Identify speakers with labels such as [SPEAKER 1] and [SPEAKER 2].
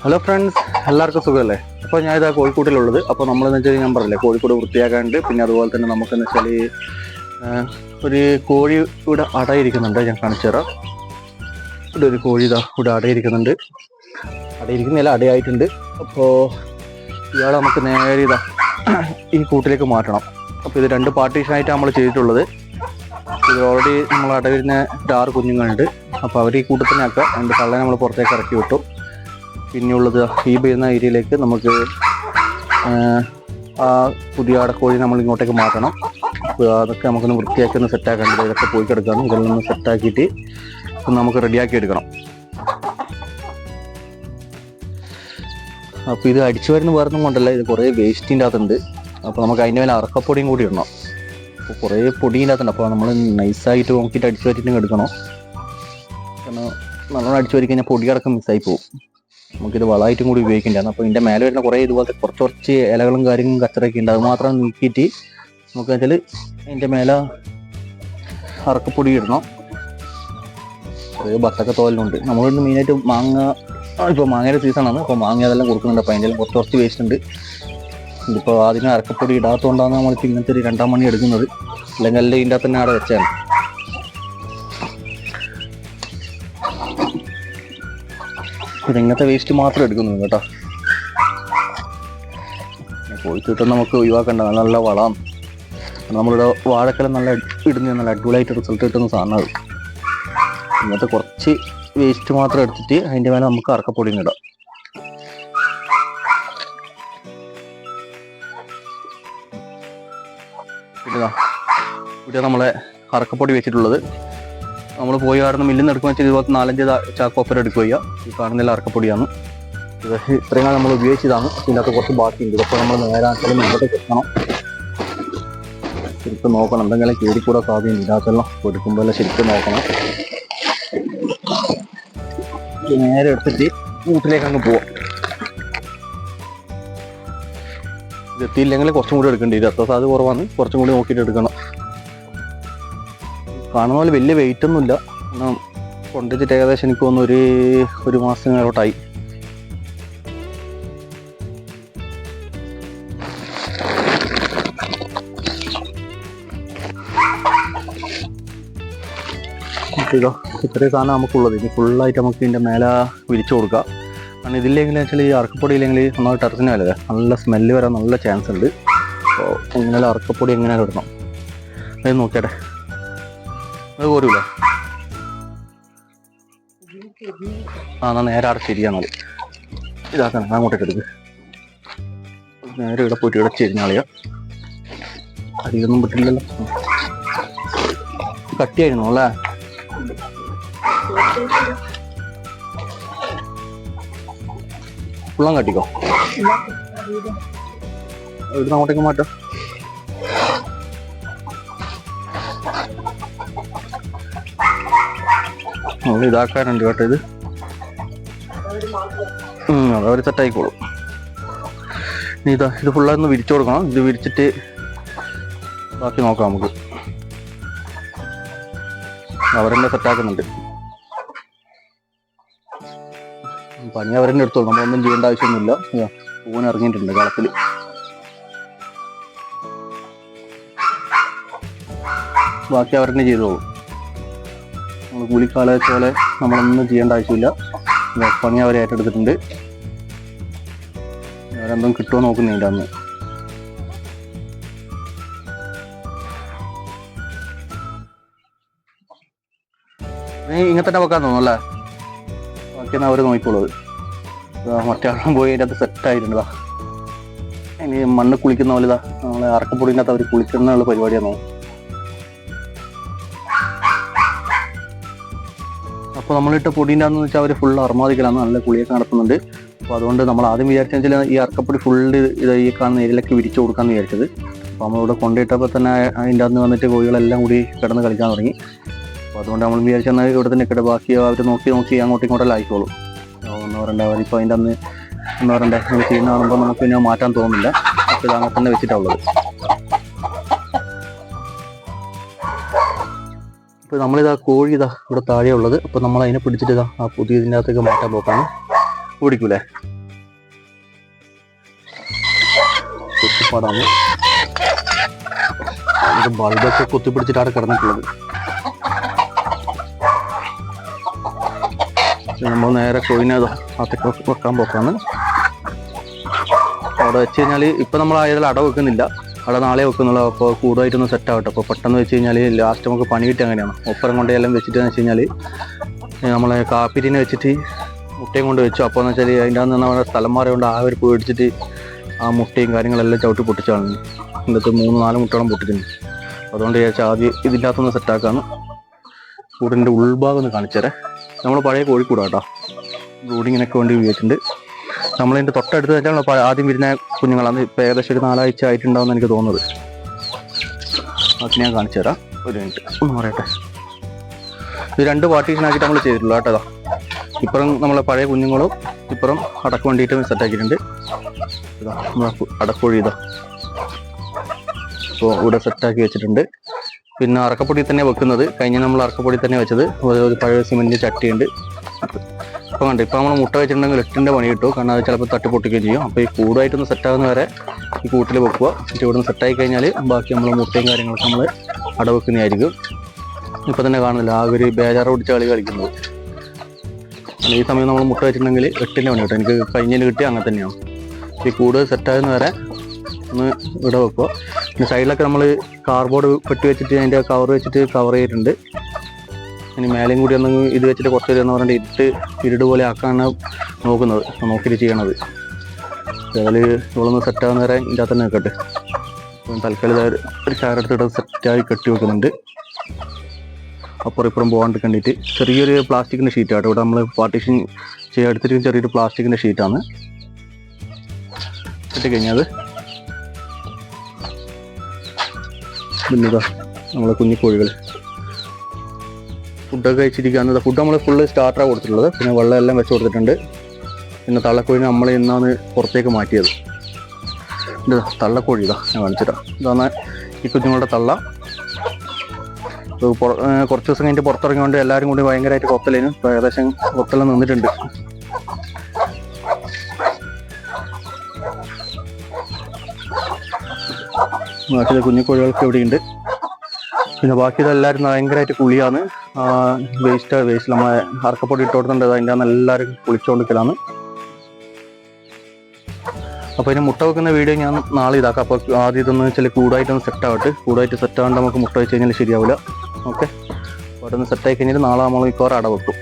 [SPEAKER 1] Hello friends, എല്ലാവർക്കും സുഖമല്ലേ? അപ്പോൾ ഞാൻ ഇതാ കോഴിക്കോട്ടിലുള്ളത്. അപ്പോൾ നമ്മളെന്ന് വെച്ചാൽ ഞാൻ പറഞ്ഞില്ലേ, കോഴിക്കോട് വൃത്തിയാക്കാണ്ട്. പിന്നെ അതുപോലെ തന്നെ നമുക്കെന്ന് വെച്ചാൽ ഒരു കോഴി ഇവിടെ അടയിരിക്കുന്നുണ്ട്. ഞാൻ കാണിച്ചു തരാം. ഇവിടെ ഒരു കോഴി ഇതാ ഇവിടെ അടയിരിക്കുന്നുണ്ട്. അടയിരിക്കുന്നില്ല, അടയായിട്ടുണ്ട്. അപ്പോൾ ഇയാളെ നമുക്ക് നേരെ ഇതാ ഈ കൂട്ടിലേക്ക് മാറ്റണം. അപ്പോൾ ഇത് 2 പാർട്ടീഷനായിട്ട് നമ്മൾ ചെയ്തിട്ടുള്ളത്. ഇത് ഓൾറെഡി നമ്മൾ അടവിരുന്ന 6 കുഞ്ഞുങ്ങളുണ്ട്. അപ്പോൾ അവർ ഈ കൂട്ടത്തിനെ ആക്കുക. 2 കള്ളനെ നമ്മൾ പുറത്തേക്ക് ഇറക്കി വിട്ടു. പിന്നെയുള്ളത് ഈ വരുന്ന ഏരിയയിലേക്ക് നമുക്ക് ആ പുതിയ അടക്കോഴി നമ്മൾ ഇങ്ങോട്ടേക്ക് മാറ്റണം. അപ്പോൾ അതൊക്കെ നമുക്കൊന്ന് വൃത്തിയാക്കി ഒന്ന് സെറ്റാക്കേണ്ടത്. ഇതൊക്കെ പോയി കിടക്കണം. ഇതെല്ലാം ഒന്ന് സെറ്റാക്കിയിട്ട് നമുക്ക് റെഡിയാക്കി എടുക്കണം. അപ്പോൾ ഇത് അടിച്ചു വരുന്ന വേറൊന്നും കൊണ്ടല്ല, ഇത് കുറേ വേസ്റ്റിൻ്റെ അകത്തുണ്ട്. അപ്പോൾ നമുക്ക് അതിൻ്റെ മേലെ അറക്കപ്പൊടിയും കൂടി ഇടണം. അപ്പോൾ കുറേ പൊടിൻ്റെ അകത്തുണ്ട്. അപ്പോൾ നമ്മൾ നൈസായിട്ട് നോക്കിയിട്ട് അടിച്ചു വരിട്ട് എടുക്കണം. കാരണം നല്ലോണം അടിച്ചു വരി കഴിഞ്ഞാൽ പൊടിയടക്കം മിസ്സായി പോകും. നമുക്കിത് വളമായിട്ടും കൂടി ഉപയോഗിക്കേണ്ടതാണ്. അപ്പോൾ ഇതിൻ്റെ മേലെ വരുന്ന കുറേ ഇതുപോലത്തെ കുറച്ച് ഇലകളും കാര്യങ്ങളും കച്ചറൊക്കെ ഉണ്ട്. അത് മാത്രം നീക്കിയിട്ട് നമുക്ക് വെച്ചാൽ അതിൻ്റെ മേലെ അറക്കപ്പൊടി ഇടണം. കുറേ ബത്തൊക്കെ തോലുണ്ട്. നമ്മളിന്ന് മെയിനായിട്ട് മാങ്ങ, ഇപ്പോൾ മാങ്ങയുടെ സീസണാണ്. അപ്പോൾ മാങ്ങ അതെല്ലാം കൊടുക്കുന്നുണ്ട്. അപ്പോൾ അതിൻ്റെ കുറച്ച് വേസ്റ്റ് ഉണ്ട്. ഇതിപ്പോൾ അതിന് അറക്കപ്പൊടി ഇടാത്തതുകൊണ്ടാണ് നമ്മളിപ്പോൾ ഇങ്ങനത്തെ ഒരു 2ാം മണി എടുക്കുന്നത്. അല്ലെങ്കിൽ എല്ലാം ഇതിൻ്റെ അകത്ത് തന്നെ അവിടെ വെച്ചാണ്. ഇത് ഇങ്ങനത്തെ വേസ്റ്റ് മാത്രം എടുക്കുന്നു കേട്ടോ. കോഴിക്കോട്ട് നമുക്ക് ഒഴിവാക്കേണ്ട നല്ല വളമാണ്. നമ്മളിവിടെ വാഴക്കെല്ലാം നല്ല ഇടുന്ന നല്ല അടിപൊളിയായിട്ട് റിസൾട്ട് കിട്ടുന്ന സാധനമാണ്. ഇങ്ങനത്തെ കുറച്ച് വേസ്റ്റ് മാത്രം എടുത്തിട്ട് അതിൻ്റെ മേലെ നമുക്ക് അറക്കപ്പൊടിയും ഇടാം. ഇവിടെ നമ്മളെ അറക്കപ്പൊടി വെച്ചിട്ടുള്ളത്. നമ്മൾ പോയി ആടുന്ന മില്ലിൽ നിന്ന് എടുക്കുക വെച്ചാൽ ഇതുപോലത്തെ 4-5 ചാക്കോപ്പര എടുക്കുക ചെയ്യുക. ഈ കാണുന്നില്ല അറക്കപ്പൊടിയാണ്. ഇത് ഇത്രയും കാലം നമ്മൾ ഉപയോഗിച്ചതാണ്. ഇതിനകത്ത് കുറച്ച് ബാക്കിയുണ്ട്. ഇതൊക്കെ നമ്മൾ നേരാക്കലും ഇങ്ങോട്ട് വെക്കണം. ശരിക്കും നോക്കണം, എന്തെങ്കിലും കീറിക്കൂടെ സാധ്യത ഇതിനകത്തെല്ലാം എടുക്കുമ്പോൾ ശരിക്കും നോക്കണം. നേരെ എടുത്തിട്ട് വീട്ടിലേക്ക് അങ്ങ് പോവാം. ഇത് എത്തിയില്ലെങ്കിൽ കുറച്ചും കൂടി എടുക്കേണ്ടി വരും. എത്ര സാധ്യത കുറവാണ്, കുറച്ചും കൂടി നോക്കിയിട്ട് എടുക്കണം. കാണുന്ന പോലെ വലിയ വെയിറ്റ് ഒന്നുമില്ല. കൊണ്ടുവച്ചിട്ട് ഏകദേശം എനിക്ക് തോന്നുന്നു ഒരു മാസത്തിനോട്ടായി. ഇത്രയും സാധനം നമുക്കുള്ളത്. ഇനി ഫുള്ളായിട്ട് നമുക്ക് ഇതിൻ്റെ മേലെ വിരിച്ചു കൊടുക്കാം. കാരണം ഇതില്ലെങ്കിൽ വെച്ചാൽ ഈ അറക്കപ്പൊടി ഇല്ലെങ്കിൽ നമ്മൾ ടെറസിന് മേലെ നല്ല സ്മെല്ല് വരാൻ നല്ല ചാൻസ് ഉണ്ട്. അപ്പോൾ എങ്ങനെയാലും അറക്കപ്പൊടി എങ്ങനെയാലും ഇടണം. അത് നോക്കിയാട്ടെ, അത് പോരൂല. എന്നാ നേരെ അവിടെ ശരിയാണത്. ഇതാക്കണം, അങ്ങോട്ടേക്ക് എടുക്ക്. നേരെ ഇവിടെ പോയിട്ട് ഇവിടെ ചെരിഞ്ഞാളിയാ. അധികമൊന്നും പറ്റില്ലല്ലോ. കട്ടിയായിരുന്നു അല്ലേ? ഫുള്ളം കട്ടിക്കോ. ഇവിടുന്ന് അങ്ങോട്ടേക്ക് മാറ്റാം. നമ്മൾ ഇതാക്കാനുണ്ട് കേട്ടോ. ഇത് അതവർ സെറ്റായിക്കോളും. ഇതാ ഇത് ഫുള്ളായിരുന്നു വിരിച്ചു കൊടുക്കണം. ഇത് വിരിച്ചിട്ട് ബാക്കി നോക്കാം നമുക്ക്. അവരെന്നെ സെറ്റാക്കുന്നുണ്ട്. പണി അവരെന്നെ എടുത്തോളൂ. നമ്മളൊന്നും ചെയ്യേണ്ട ആവശ്യമൊന്നുമില്ല. പൂവൻ ഇറങ്ങിയിട്ടുണ്ട് കളത്തിൽ. ബാക്കി അവരെന്നെ ചെയ്തോളൂ. നമ്മൾ കൂലിക്കാല പോലെ നമ്മളൊന്നും ചെയ്യേണ്ട ആവശ്യമില്ല. പണി അവർ ഏറ്റെടുത്തിട്ടുണ്ട്. അവരെന്തും കിട്ടുമോ നോക്കുന്നുണ്ട് അന്ന്. ഇങ്ങനെ തന്നെ വെക്കാൻ തോന്നുന്നു അല്ലേ? ബാക്കിയാണ് അവർ നോക്കിക്കോളൂ. മറ്റേ ആളും പോയി അതിൻ്റെ അകത്ത് സെറ്റായിട്ടുണ്ടതാ. ഇനി മണ്ണ് കുളിക്കുന്ന പോലെ ഇതാ നമ്മളെ അറക്കപ്പൊടിൻ്റെ അകത്ത് അവർ കുളിക്കുന്ന പരിപാടിയാണോ. അപ്പോൾ നമ്മളിട്ട പൊടീൻ്റെ ആണെന്ന് വെച്ചാൽ അവർ ഫുൾ അർമാദിക്കലാണ്. നല്ല കുളിയൊക്കെ നടത്തുന്നുണ്ട്. അപ്പോൾ അതുകൊണ്ട് നമ്മൾ ആദ്യം വിചാരിച്ചെന്ന് വെച്ചാൽ ഈ അറക്കപ്പൊടി ഫുള്ള് ഇത് ഈ കാണുന്ന ഏരിയയിലേക്ക് വിരിച്ചു കൊടുക്കാമെന്ന് വിചാരിച്ചത്. അപ്പോൾ നമ്മളിവിടെ കൊണ്ടിട്ടപ്പോൾ തന്നെ അതിൻ്റെ അകത്ത് വന്നിട്ട് കോഴികളെല്ലാം കൂടി കിടന്ന് കളിക്കാൻ തുടങ്ങി. അപ്പോൾ അതുകൊണ്ട് നമ്മൾ വിചാരിച്ചെന്നാൽ ഇവിടെ തന്നെ കിട ബാക്കി അവർ നോക്കി അങ്ങോട്ടും ഇങ്ങോട്ടെല്ലാം ആയിക്കോളും. ഒന്ന് പറയണ്ട, അവരിപ്പോൾ അതിൻ്റെ അന്ന് എന്ന് പറയണ്ടേ നമ്മൾ ചെയ്യുന്ന കാണുമ്പോൾ നമുക്ക് പിന്നെ മാറ്റാൻ തോന്നുന്നില്ല. അപ്പോൾ ഇത് അങ്ങനെ തന്നെ വെച്ചിട്ടുള്ളത്. അപ്പോൾ നമ്മളിതാ കോഴി ഇവിടെ താഴെ ഉള്ളത്. അപ്പോൾ നമ്മൾ അതിനെ പിടിച്ചിട്ട് ആ പുതിയ ഇതിൻ്റെ അകത്തേക്ക് മാറ്റാൻ പോക്കാണ്. ഓടിക്കൂലേ? കൃഷിപ്പാടാണ്. ബൾബൊക്കെ കുത്തിപ്പിടിച്ചിട്ടാണ് കിടന്നിട്ടുള്ളത്. നമ്മൾ നേരെ കോഴിനെ അകത്തേക്ക് വെക്കാൻ പോക്കാണ്. അവിടെ വെച്ച് കഴിഞ്ഞാൽ ഇപ്പം നമ്മൾ ആയതിൽ അട വെക്കുന്നില്ല, അട നാളെ വെക്കുന്നുള്ളൂ. അപ്പോൾ കൂടുതലായിട്ടൊന്ന് സെറ്റ് ആവട്ടെ. അപ്പോൾ പെട്ടെന്ന് വെച്ച് കഴിഞ്ഞാൽ ലാസ്റ്റ് നമുക്ക് പണി കിട്ടി. അങ്ങനെയാണ് ഒപ്പരം കൊണ്ട് എല്ലാം വെച്ചിട്ടെന്ന് വെച്ച് കഴിഞ്ഞാൽ നമ്മളെ കാപ്പിരിനെ വെച്ചിട്ട് മുട്ടയും കൊണ്ട് വെച്ചു. അപ്പോൾ എന്ന് വെച്ചാൽ അതിൻ്റെ അകത്ത് നമ്മുടെ സ്ഥലം മാറിയോണ്ട് ആ ഒരു പേടിച്ചിട്ട് ആ മുട്ടയും കാര്യങ്ങളെല്ലാം ചവിട്ടി പൊട്ടിച്ചാണ്. എന്നിട്ട് 3-4 മുട്ടയോളം പൊട്ടിക്കുന്നു. അതുകൊണ്ട് വിചാരിച്ചാൽ ആദ്യം ഇതിൻ്റെ അകത്തൊന്ന് സെറ്റാക്കാന്ന്. കൂടിൻ്റെ ഉൾഭാഗം ഒന്ന് കാണിച്ചേരെ. നമ്മൾ പഴയ കോഴിക്കൂടാ കേട്ടോ, ബ്രൂഡിങ്ങിനൊക്കെ വേണ്ടി ഉപയോഗിച്ചിട്ടുണ്ട്. നമ്മളിതിൻ്റെ തൊട്ടടുത്ത് വെച്ചാൽ ആദ്യം വരുന്ന കുഞ്ഞുങ്ങളാണ്. ഇപ്പോൾ ഏകദേശം ഒരു 4 ആഴ്ച ആയിട്ടുണ്ടാവുമെന്ന് എനിക്ക് തോന്നുന്നത്. അത് ഞാൻ കാണിച്ചു തരാം, ഒരു മിനിറ്റ് ഒന്ന് പറയട്ടെ. ഇത് 2 പാർട്ടീഷനാക്കിയിട്ട് നമ്മൾ ചെയ്തിട്ടുള്ളൂ കേട്ടോ. ഇപ്പുറം നമ്മളെ പഴയ കുഞ്ഞുങ്ങളും ഇപ്പുറം അടക്ക് വേണ്ടിയിട്ട് സെറ്റാക്കിയിട്ടുണ്ട്. ഇതാ അടക്കോഴി ഇതാ ഇപ്പോൾ ഇവിടെ സെറ്റാക്കി വെച്ചിട്ടുണ്ട്. പിന്നെ അറക്കപ്പൊടി തന്നെ വെക്കുന്നത്. കഴിഞ്ഞ നമ്മൾ അറക്കപ്പൊടി തന്നെ വെച്ചത്. ഒരു പഴയ സിമെൻറ്റ് ചട്ടിയുണ്ട്. ഇപ്പം കണ്ടു, ഇപ്പം നമ്മൾ മുട്ട വെച്ചിട്ടുണ്ടെങ്കിൽ 8ൻ്റെ പണി കിട്ടും. കാരണം അത് ചിലപ്പോൾ തട്ടിപ്പൊട്ടിക്കുകയും ചെയ്യും. അപ്പോൾ ഈ കൂടായിട്ടൊന്ന് സെറ്റാകുന്ന വരെ ഈ കൂട്ടിൽ വെക്കുക. എന്നിട്ട് ഇവിടെ നിന്ന് സെറ്റായി കഴിഞ്ഞാൽ ബാക്കി നമ്മൾ മുട്ടയും കാര്യങ്ങളൊക്കെ നമ്മൾ അടവെക്കുന്നതായിരിക്കും. ഇപ്പം തന്നെ കാണുന്നില്ല ആ ഒരു ബേജാറ് പിടിച്ച കളി കളിക്കുന്നത്. ഈ സമയം നമ്മൾ മുട്ട വെച്ചിട്ടുണ്ടെങ്കിൽ 8ൻ്റെ പണി കിട്ടും. എനിക്ക് കഴിഞ്ഞതിൽ കിട്ടിയ അങ്ങനെ തന്നെയാണ്. ഈ കൂട് സെറ്റാകുന്ന വരെ ഒന്ന് ഇവിടെ വെക്കുക. പിന്നെ സൈഡിലൊക്കെ നമ്മൾ കാർഡ്ബോർഡ് പെട്ടി വെച്ചിട്ട് അതിൻ്റെ കവർ വെച്ചിട്ട് കവർ ചെയ്തിട്ടുണ്ട്. ഇനി മേലെയും കൂടി ഒന്ന് ഇത് വെച്ചിട്ട് കുറച്ച് എന്ന് പറഞ്ഞിട്ട് ഇരുട് പോലെ ആക്കാനാണ് നോക്കുന്നത്, നോക്കിയിട്ട് ചെയ്യണത്. അതേപോലെ ഇവളൊന്ന് സെറ്റാകുന്ന വരെ ഇതിൻ്റെ അകത്ത് തന്നെ നിൽക്കട്ടെ. തൽക്കാലം ഒരു ഷയറെടുത്തിട്ട് സെറ്റായി കെട്ടി വെക്കുന്നുണ്ട്. അപ്പുറം ഇപ്പുറം പോകാണ്ട് കണ്ടിട്ട് ചെറിയൊരു പ്ലാസ്റ്റിക്കിൻ്റെ ഷീറ്റാണ് ഇവിടെ നമ്മൾ പാർട്ടീഷൻ എടുത്തിട്ട് ചെറിയൊരു പ്ലാസ്റ്റിക്കിൻ്റെ ഷീറ്റാണ് കിട്ടിക്കഴിഞ്ഞത്. പിന്നിതാ നമ്മളെ കുഞ്ഞിക്കോഴികൾ ഫുഡൊക്കെ കഴിച്ചിരിക്കുകയാണ്. ഫുഡ് നമ്മൾ ഫുള്ള് സ്റ്റാർട്ടറാണ് കൊടുത്തിട്ടുള്ളത്. പിന്നെ വെള്ളം എല്ലാം വെച്ച് കൊടുത്തിട്ടുണ്ട്. പിന്നെ തള്ളക്കോഴിനെ നമ്മൾ ഇന്നാണ് പുറത്തേക്ക് മാറ്റിയത്. ഇതാ തള്ളക്കോഴി ഇതാ ഞാൻ കാണിച്ചിട്ടാ. ഇതാണ് ഈ കുഞ്ഞുങ്ങളുടെ തള്ള. കുറച്ച് ദിവസം കഴിഞ്ഞിട്ട് പുറത്തിറങ്ങിയോണ്ട് എല്ലാവരും കൂടി ഭയങ്കരമായിട്ട് കൊത്തലേന്. ഇപ്പോൾ ഏകദേശം കൊത്തെല്ലാം നിന്നിട്ടുണ്ട്. ബാക്കിയുള്ള കുഞ്ഞിക്കോഴികൾക്ക് എവിടെയുണ്ട്. പിന്നെ ബാക്കിയതെല്ലാവരും ഭയങ്കരമായിട്ട് കുളിയാണ്. വേസ്റ്റ് നമ്മളെ അറക്കപ്പൊടി ഇട്ട് കൊടുത്തിട്ടുണ്ട്. അതിൻ്റെ അന്ന് എല്ലാവരും കുളിച്ചുകൊണ്ടിരിക്കലാണ്. അപ്പോൾ ഇതിന് മുട്ട വെക്കുന്ന വീഡിയോ ഞാൻ നാളെ ഇതാക്കാം. അപ്പോൾ ആദ്യം ഇതൊന്ന് വെച്ചാൽ കൂടായിട്ടൊന്ന് സെറ്റാവട്ടെ. കൂടായിട്ട് സെറ്റാകാണ്ട് നമുക്ക് മുട്ട വെച്ച് കഴിഞ്ഞാൽ ശരിയാവില്ല. ഓക്കെ, അവിടെ ഒന്ന് സെറ്റായി കഴിഞ്ഞാൽ നാളെ നമ്മൾ മിക്കവാറും അട വെക്കും.